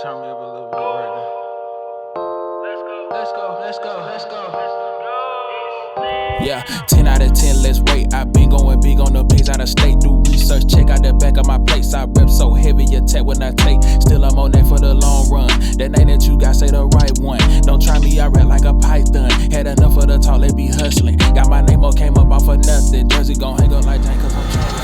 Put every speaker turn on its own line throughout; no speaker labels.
Turn me up a little bit right now. Let's go. Yeah, 10 out of 10, let's rate. I've been going big on the bigs out of state. Do research, check out the back of my plates. I rep so heavy, attack when I take. Still, I'm on that for the long run. That name that you got, say the right one. Don't try me, I rap like a python. Had enough of the talk, let be hustling. Got my name up, came up off of nothing. Jersey gon' hang up like Jane, cause I'm trying.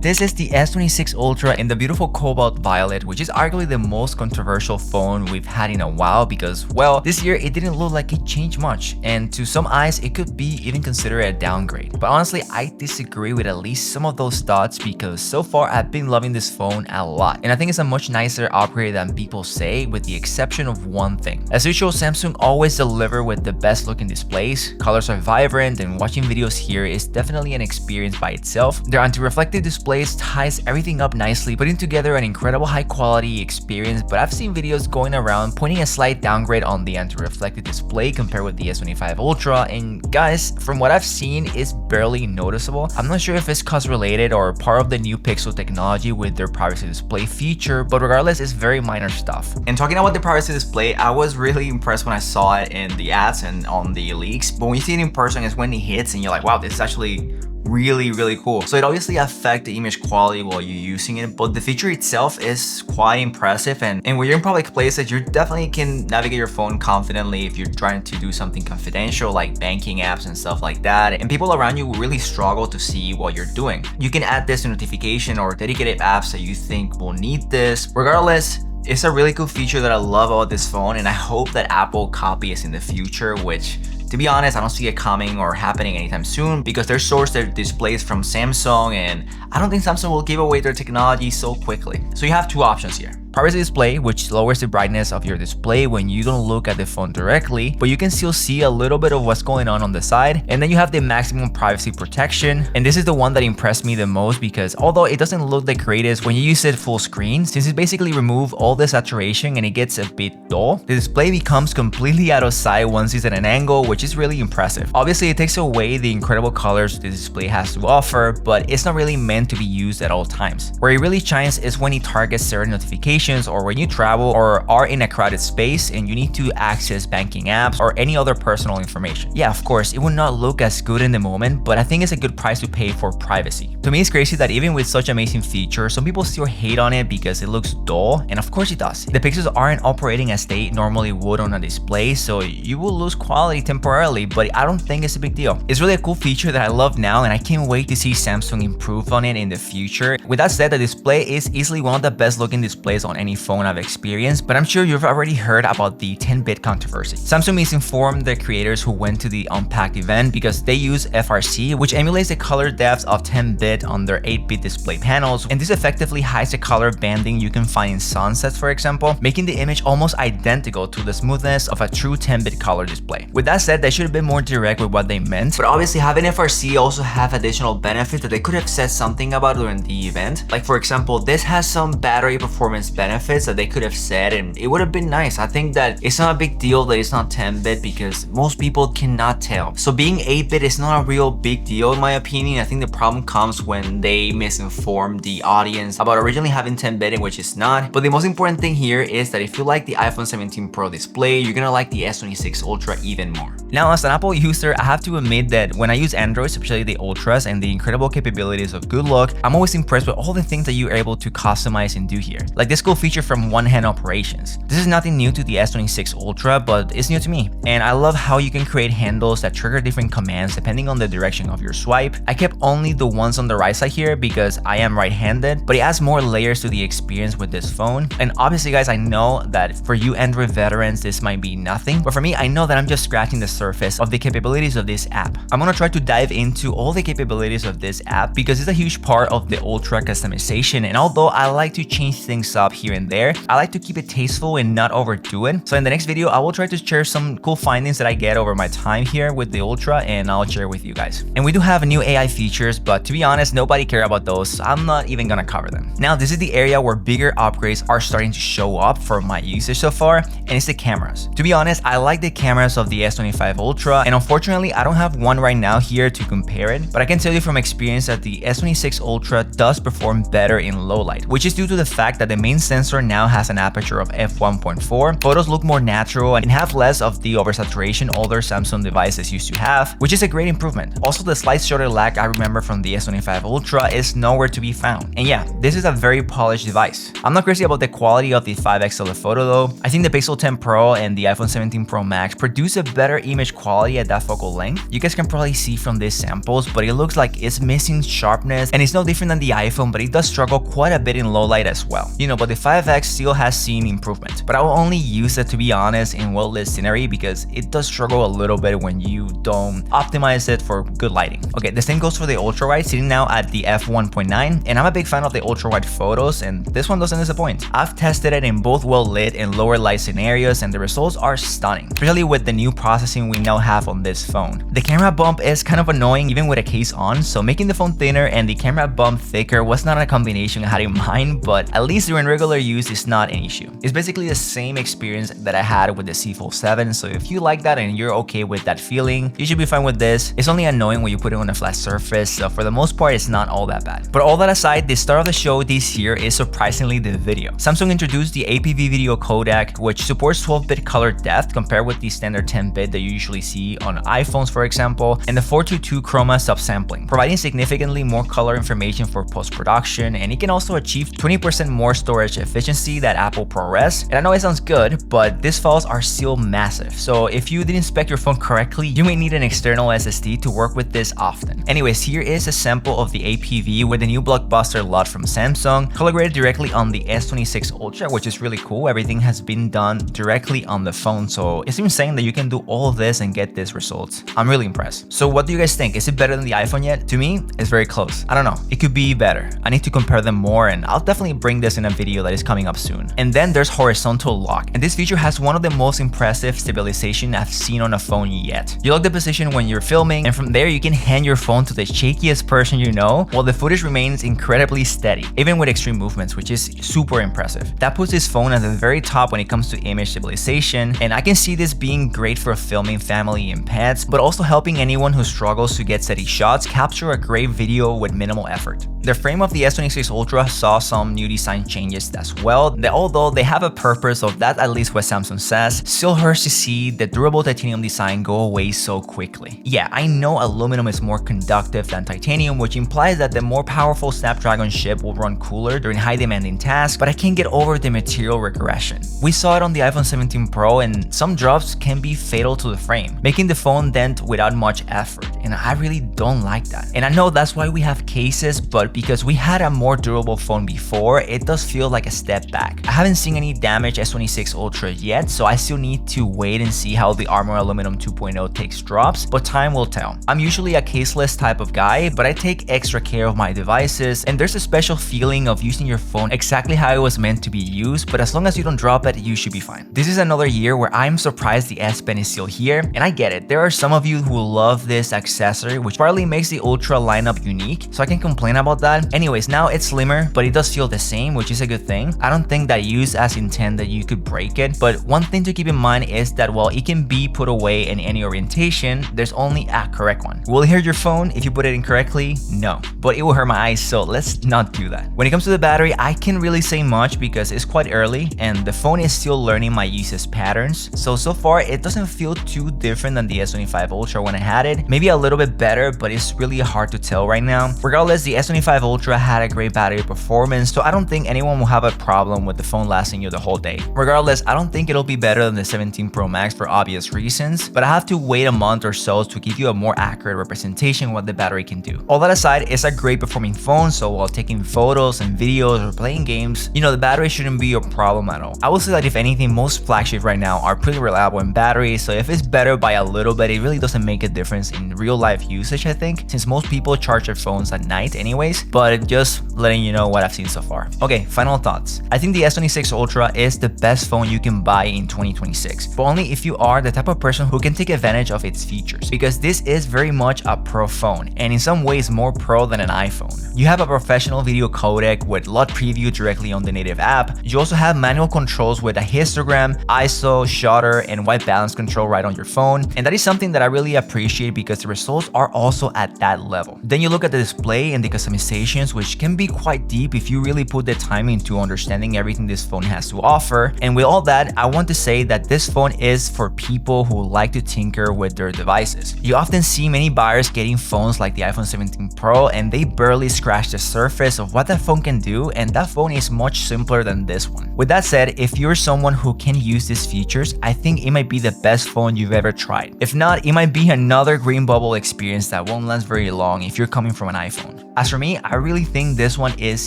This is the S26 Ultra in the beautiful cobalt violet, which is arguably the most controversial phone we've had in a while because, well, this year it didn't look like it changed much, and to some eyes it could be even considered a downgrade. But honestly, I disagree with at least some of those thoughts because so far I've been loving this phone a lot, and I think it's a much nicer operator than people say, with the exception of one thing. As usual, Samsung always deliver with the best looking displays, colors are vibrant, and watching videos here is definitely an experience by itself. Their anti-reflective display ties everything up nicely, putting together an incredible high quality experience, but I've seen videos going around pointing a slight downgrade on the anti-reflective display compared with the S25 Ultra, and guys, from what I've seen, it's barely noticeable. I'm not sure if it's cost related or part of the new Pixel technology with their privacy display feature, but regardless, it's very minor stuff. And talking about the privacy display, I was really impressed when I saw it in the ads and on the leaks, but when you see it in person, it's when it hits and you're like, wow, this is actually really cool. So it obviously affects the image quality while you're using it, but the feature itself is quite impressive, and when you're in public places, you definitely can navigate your phone confidently if you're trying to do something confidential like banking apps and stuff like that, and people around you will really struggle to see what you're doing. You can add this to notification or dedicated apps that you think will need this. Regardless, it's a really cool feature that I love about this phone, and I hope that Apple copies in the future, which, to be honest, I don't see it coming or happening anytime soon because they source their displays from Samsung, and I don't think Samsung will give away their technology so quickly. So you have two options here. Privacy display, which lowers the brightness of your display when you don't look at the phone directly, but you can still see a little bit of what's going on the side. And then you have the maximum privacy protection, and this is the one that impressed me the most because although it doesn't look the greatest when you use it full screen, since it basically removes all the saturation and it gets a bit dull, the display becomes completely out of sight once it's at an angle, which is really impressive. Obviously, it takes away the incredible colors the display has to offer, but it's not really meant to be used at all times. Where it really shines is when it targets certain notifications, or when you travel or are in a crowded space and you need to access banking apps or any other personal information. Yeah, of course, it will not look as good in the moment, but I think it's a good price to pay for privacy. To me, it's crazy that even with such amazing features, some people still hate on it because it looks dull, and of course it does. The pixels aren't operating as they normally would on a display, so you will lose quality temporarily, but I don't think it's a big deal. It's really a cool feature that I love now, and I can't wait to see Samsung improve on it in the future. With that said, the display is easily one of the best looking displays on any phone I've experienced, but I'm sure you've already heard about the 10-bit controversy. Samsung misinformed the creators who went to the Unpacked event because they use FRC, which emulates the color depth of 10-bit on their 8-bit display panels, and this effectively hides the color banding you can find in sunsets, for example, making the image almost identical to the smoothness of a true 10-bit color display. With that said, they should have been more direct with what they meant, but obviously having FRC also have additional benefits that they could have said something about during the event. Like, for example, this has some battery performance benefits that they could have said, and it would have been nice. I think that it's not a big deal that it's not 10-bit because most people cannot tell. So being 8-bit is not a real big deal in my opinion. I think the problem comes when they misinform the audience about originally having 10-bit, in which it's not. But the most important thing here is that if you like the iPhone 17 Pro display, you're gonna like the S26 Ultra even more. Now, as an Apple user, I have to admit that when I use Android, especially the Ultras and the incredible capabilities of Good Look, I'm always impressed with all the things that you're able to customize and do here. Like this cool feature from one-hand operations. This is nothing new to the S26 Ultra, but it's new to me. And I love how you can create handles that trigger different commands depending on the direction of your swipe. I kept only the ones on the right side here because I am right-handed, but it adds more layers to the experience with this phone. And obviously, guys, I know that for you Android veterans, this might be nothing, but for me, I know that I'm just scratching the surface of the capabilities of this app. I'm gonna try to dive into all the capabilities of this app because it's a huge part of the Ultra customization, and although I like to change things up here and there, I like to keep it tasteful and not overdo it. So in the next video, I will try to share some cool findings that I get over my time here with the Ultra, and I'll share with you guys. And we do have new AI features, but to be honest, nobody cares about those, so I'm not even gonna cover them. Now, this is the area where bigger upgrades are starting to show up for my usage so far, and it's the cameras. To be honest, I like the cameras of the S25 Ultra, and unfortunately, I don't have one right now here to compare it, but I can tell you from experience that the S26 Ultra does perform better in low light, which is due to the fact that the main sensor now has an aperture of f1.4. Photos look more natural and have less of the oversaturation older Samsung devices used to have, which is a great improvement. Also, the slight shutter lag I remember from the S25 Ultra is nowhere to be found. And yeah, this is a very polished device. I'm not crazy about the quality of the 5x telephoto though. I think the Pixel 10 Pro and the iPhone 17 Pro Max produce a better image quality at that focal length. You guys can probably see from these samples, but it looks like it's missing sharpness, and it's no different than the iPhone, but it does struggle quite a bit in low light as well. But the 5x still has seen improvement. But I will only use it, to be honest, in well-lit scenery because it does struggle a little bit when you don't optimize it for good lighting. Okay, the same goes for the ultra wide, sitting now at the f1.9, and I'm a big fan of the ultra wide photos, and this one doesn't disappoint. I've tested it in both well-lit and lower light scenarios, and the results are stunning, especially with the new processing we now have on this phone. The camera bump is kind of annoying even with a case on, so making the phone thinner and the camera bump thicker was not a combination I had in mind, but at least during regular use it's not an issue. It's basically the same experience that I had with the Z Fold 7, so if you like that and you're okay with that feeling, you should be fine with this. It's only annoying when you put it on a flat surface, so for the most part it's not all that bad. But all that aside, the star of the show this year is surprisingly the video. Samsung introduced the APV video codec, which supports 12-bit color depth compared with the standard 10-bit that you usually see on iPhones, for example, and the 422 chroma subsampling, providing significantly more color information for post-production, and it can also achieve 20% more storage efficiency than Apple ProRes. And I know it sounds good, but these files are still massive, so if you didn't spec your phone correctly, you may need an external SSD to work with this often. Anyways, here is a sample of the APV with the new blockbuster LUT from Samsung, color graded directly on the S26 Ultra, which is really cool. Everything has been done directly on the phone, so it's insane that you can do all of this and get these results. I'm really impressed. So what do you guys think? Is it better than the iPhone yet? To me, it's very close. I don't know. It could be better. I need to compare them more, and I'll definitely bring this in a video that is coming up soon. And then there's horizontal lock, and this feature has one of the most impressive stabilization I've seen on a phone yet. You lock the position when you're filming, and from there you can hand your phone to the shakiest person you know, while the footage remains incredibly steady, even with extreme movements, which is super impressive. That puts this phone at the very top when it comes to image stabilization, and I can see this being great for filming family and pets, but also helping anyone who struggles to get steady shots capture a great video with minimal effort. The frame of the S26 Ultra saw some new design changes as well, that although they have a purpose, of that at least what Samsung says, still hurts to see the durable titanium design go away so quickly. Yeah, I know aluminum is more conductive than titanium, which implies that the more powerful Snapdragon chip will run cooler during high demanding tasks, but I can't get over the material regression. We saw it on the iPhone 17 Pro, and some drops can be fatal to the frame, making the phone dent without much effort, and I really don't like that. And I know that's why we have cases, but because we had a more durable phone before, it does feel like a step back. I haven't seen any damaged S26 Ultra yet, so I still need to wait and see how the Armor Aluminum 2.0 takes drops, but time will tell. I'm usually a caseless type of guy, but I take extra care of my devices, and there's a special feeling of using your phone exactly how it was meant to be used, but as long as you don't drop it, you should be fine. This is another year where I'm surprised the S Pen is still here, and I get it. There are some of you who love this accessory, which partly makes the Ultra lineup unique, so I can complain about that. Anyways, now it's slimmer, but it does feel the same, which is a good thing. I don't think that used as intended you could break it, but one thing to keep in mind is that while it can be put away in any orientation, there's only a correct one. Will it hurt your phone if you put it incorrectly? No, but it will hurt my eyes, so let's not do that. When it comes to the battery, I can't really say much because it's quite early and the phone is still learning my usage patterns. So far it doesn't feel too different than the S25 Ultra when I had it. Maybe a little bit better, but it's really hard to tell right now. Regardless, the S25 Ultra had a great battery performance, so I don't think anyone will have a problem with the phone lasting you the whole day. Regardless, I don't think it'll be better than the 17 Pro Max for obvious reasons, but I have to wait a month or so to give you a more accurate representation of what the battery can do. All that aside, it's a great performing phone, so while taking photos and videos or playing games, the battery shouldn't be a problem at all. I will say that if anything, most flagships right now are pretty reliable in battery, so if it's better by a little bit, it really doesn't make a difference in real life usage, I think, since most people charge their phones at night anyways, but just letting you know what I've seen so far. Okay, final thoughts. I think the S26 Ultra is the best phone you can buy in 2026, but only if you are the type of person who can take advantage of its features, because this is very much a pro phone, and in some ways more pro than an iPhone. You have a professional video codec with LUT preview directly on the native app. You also have manual controls with a histogram, ISO, shutter, and white balance control right on your phone, and that is something that I really appreciate because the results are also at that level. Then you look at the display and the customizations, which can be quite deep if you really put the time into to understanding everything this phone has to offer. And with all that, I want to say that this phone is for people who like to tinker with their devices. You often see many buyers getting phones like the iPhone 17 Pro and they barely scratch the surface of what that phone can do, and that phone is much simpler than this one. With that said, if you're someone who can use these features, I think it might be the best phone you've ever tried. If not, it might be another green bubble experience that won't last very long if you're coming from an iPhone. As for me, I really think this one is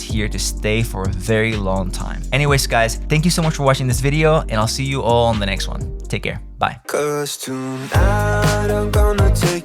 here to stay for a very long time. Anyways guys, thank you so much for watching this video, and I'll see you all on the next one. Take care. Bye. 'Cause tonight I'm gonna take